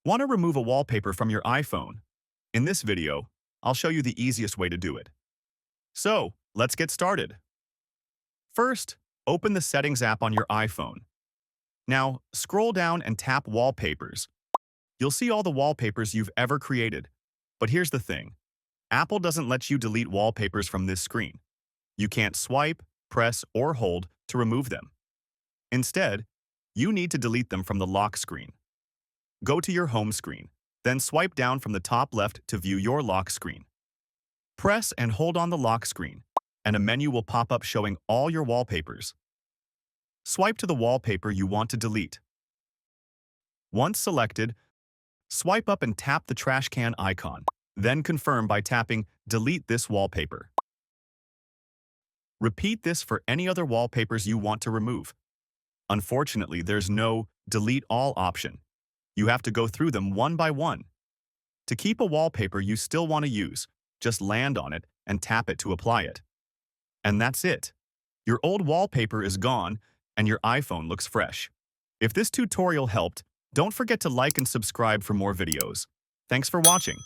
Want to remove a wallpaper from your iPhone? In this video, I'll show you the easiest way to do it. So, let's get started. First, open the Settings app on your iPhone. Now, scroll down and tap Wallpapers. You'll see all the wallpapers you've ever created. But here's the thing. Apple doesn't let you delete wallpapers from this screen. You can't swipe, press, or hold to remove them. Instead, you need to delete them from the lock screen. Go to your home screen, then swipe down from the top left to view your lock screen. Press and hold on the lock screen, and a menu will pop up showing all your wallpapers. Swipe to the wallpaper you want to delete. Once selected, swipe up and tap the trash can icon, then confirm by tapping Delete this wallpaper. Repeat this for any other wallpapers you want to remove. Unfortunately, there's no Delete All option. You have to go through them one by one. To keep a wallpaper you still want to use, just land on it and tap it to apply it. And that's it. Your old wallpaper is gone and your iPhone looks fresh. If this tutorial helped, don't forget to like and subscribe for more videos. Thanks for watching.